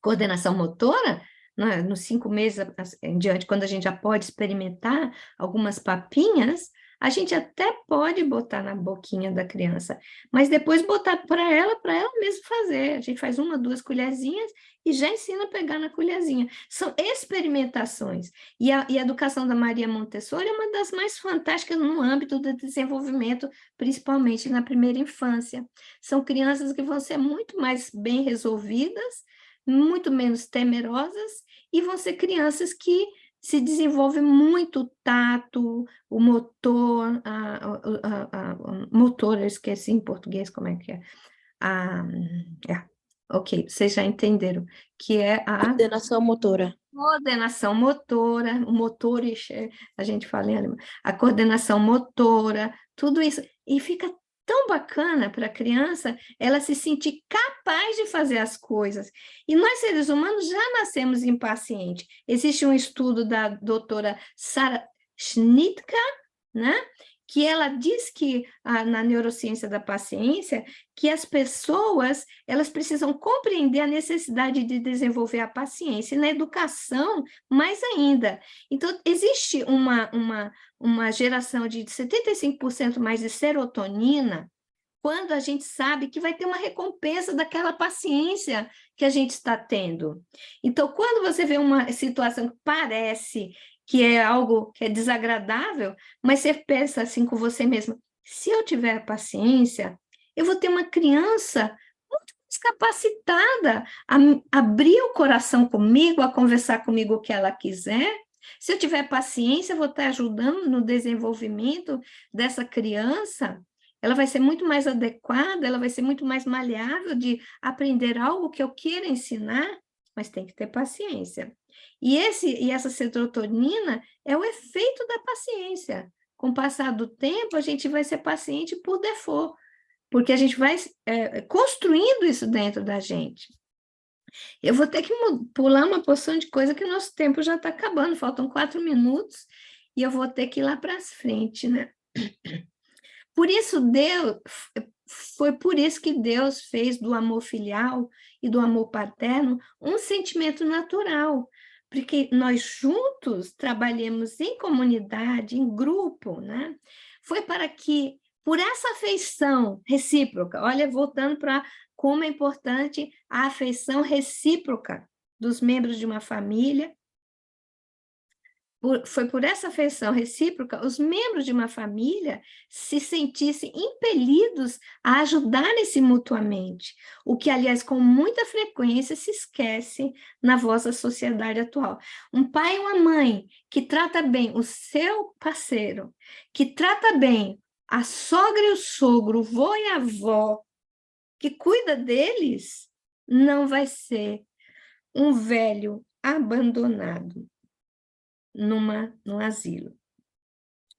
coordenação motora, né, nos 5 meses em diante, quando a gente já pode experimentar algumas papinhas, a gente até pode botar na boquinha da criança, mas depois botar para ela mesma fazer. A gente faz 1, 2 colherzinhas e já ensina a pegar na colherzinha. São experimentações. E a educação da Maria Montessori é uma das mais fantásticas no âmbito do desenvolvimento, principalmente na primeira infância. São crianças que vão ser muito mais bem resolvidas, muito menos temerosas, e vão ser crianças que se desenvolvem muito o tato, o motor, motor, eu esqueci em português como é que é. A, ok, vocês já entenderam, que é a Coordenação motora. coordenação motora, o motores, a gente fala em alemão, a coordenação motora, tudo isso, e fica tão bacana para a criança ela se sentir capaz de fazer as coisas. E nós, seres humanos, já nascemos impacientes. Existe um estudo da doutora Sarah Schnittke, né? Que ela diz que na neurociência da paciência, que as pessoas elas precisam compreender a necessidade de desenvolver a paciência, e na educação, mais ainda. Então, existe uma geração de 75% mais de serotonina quando a gente sabe que vai ter uma recompensa daquela paciência que a gente está tendo. Então, quando você vê uma situação que parece que é algo que é desagradável, mas você pensa assim com você mesmo: se eu tiver paciência, eu vou ter uma criança muito mais capacitada a abrir o coração comigo, a conversar comigo o que ela quiser. Se eu tiver paciência, eu vou estar ajudando no desenvolvimento dessa criança. Ela vai ser muito mais adequada, ela vai ser muito mais maleável de aprender algo que eu queira ensinar, mas tem que ter paciência. E essa serotonina é o efeito da paciência. Com o passar do tempo, a gente vai ser paciente por default, porque a gente vai construindo isso dentro da gente. Eu vou ter que pular uma porção de coisa que o nosso tempo já está acabando, faltam 4 minutos, e eu vou ter que ir lá para frente, né? Por isso, foi por isso que Deus fez do amor filial e do amor paterno um sentimento natural, porque nós juntos trabalhemos em comunidade, em grupo, né? Foi para que, por essa afeição recíproca, olha, voltando para como é importante a afeição recíproca dos membros de uma família. Foi por essa afeição recíproca, os membros de uma família se sentissem impelidos a ajudar-se mutuamente, o que, aliás, com muita frequência se esquece na vossa sociedade atual. Um pai e uma mãe que trata bem o seu parceiro, que trata bem a sogra e o sogro, o vô e a avó, que cuida deles, não vai ser um velho abandonado num asilo.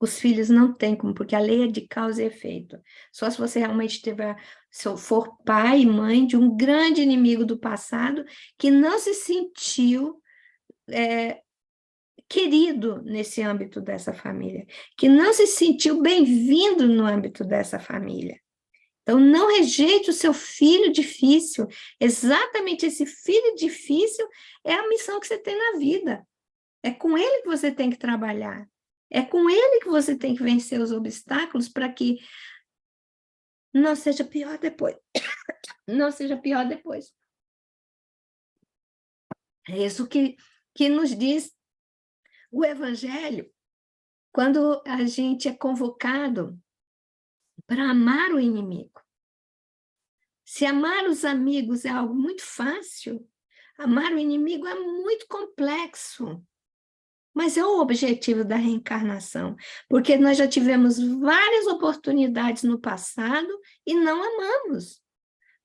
Os filhos não têm como, porque a lei é de causa e efeito. Só se você realmente se for pai e mãe de um grande inimigo do passado que não se sentiu querido nesse âmbito dessa família, que não se sentiu bem-vindo no âmbito dessa família. Então, não rejeite o seu filho difícil. Exatamente esse filho difícil é a missão que você tem na vida. É com ele que você tem que trabalhar. É com ele que você tem que vencer os obstáculos para que não seja pior depois. Não seja pior depois. É isso que nos diz o Evangelho, quando a gente é convocado para amar o inimigo. Se amar os amigos é algo muito fácil, amar o inimigo é muito complexo. Mas é o objetivo da reencarnação, porque nós já tivemos várias oportunidades no passado e não amamos.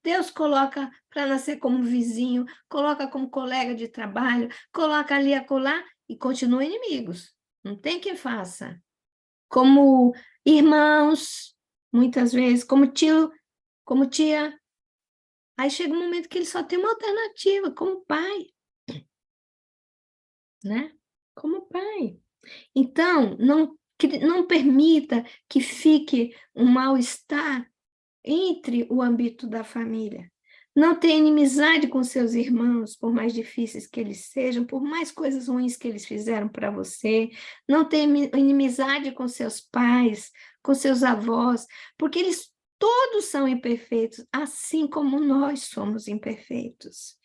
Deus coloca para nascer como vizinho, coloca como colega de trabalho, coloca ali acolá e continua inimigos. Não tem quem faça. Como irmãos, muitas vezes, como tio, como tia. Aí chega um momento que ele só tem uma alternativa, como pai, né? Como pai. Então, não permita que fique um mal-estar entre o âmbito da família. Não tenha inimizade com seus irmãos, por mais difíceis que eles sejam, por mais coisas ruins que eles fizeram para você. Não tenha inimizade com seus pais, com seus avós, porque eles todos são imperfeitos, assim como nós somos imperfeitos.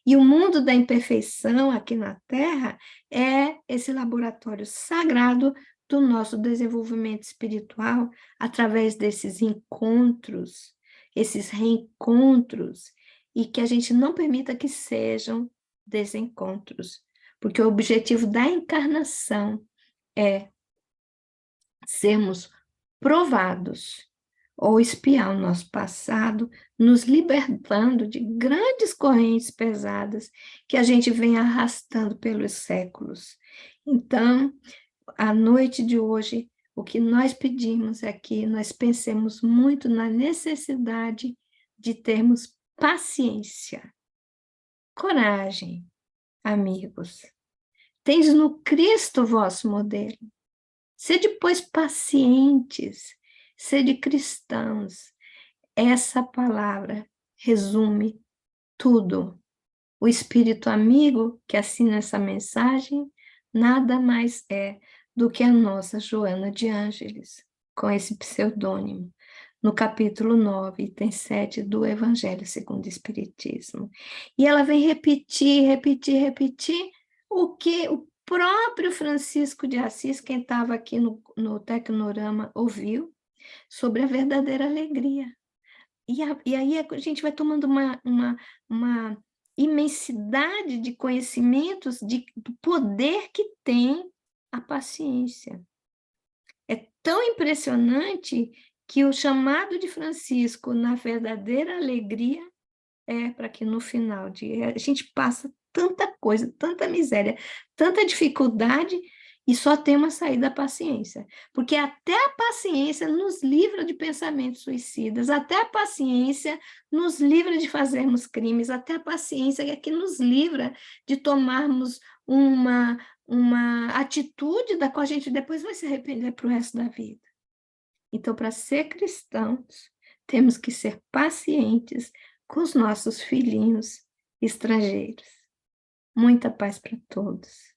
E o mundo da imperfeição aqui na Terra é esse laboratório sagrado do nosso desenvolvimento espiritual através desses encontros, esses reencontros, e que a gente não permita que sejam desencontros, porque o objetivo da encarnação é sermos provados ou espiar o nosso passado, nos libertando de grandes correntes pesadas que a gente vem arrastando pelos séculos. Então, a noite de hoje, o que nós pedimos é que nós pensemos muito na necessidade de termos paciência, coragem, amigos. Tens no Cristo vosso modelo. Sede, pois, pacientes, sede cristãos. Essa palavra resume tudo. O espírito amigo que assina essa mensagem nada mais é do que a nossa Joana de Ângeles, com esse pseudônimo, no capítulo 9, item 7 do Evangelho segundo o Espiritismo. E ela vem repetir o que o próprio Francisco de Assis, quem estava aqui no Tecnorama, ouviu sobre a verdadeira alegria. E aí a gente vai tomando uma imensidade de conhecimentos do poder que tem a paciência. É tão impressionante que o chamado de Francisco na verdadeira alegria é para que no final a gente passa tanta coisa, tanta miséria, tanta dificuldade e só tem uma saída a paciência. Porque até a paciência nos livra de pensamentos suicidas, até a paciência nos livra de fazermos crimes, até a paciência é que nos livra de tomarmos uma atitude da qual a gente depois vai se arrepender para o resto da vida. Então, para ser cristãos, temos que ser pacientes com os nossos filhinhos estrangeiros. Muita paz para todos.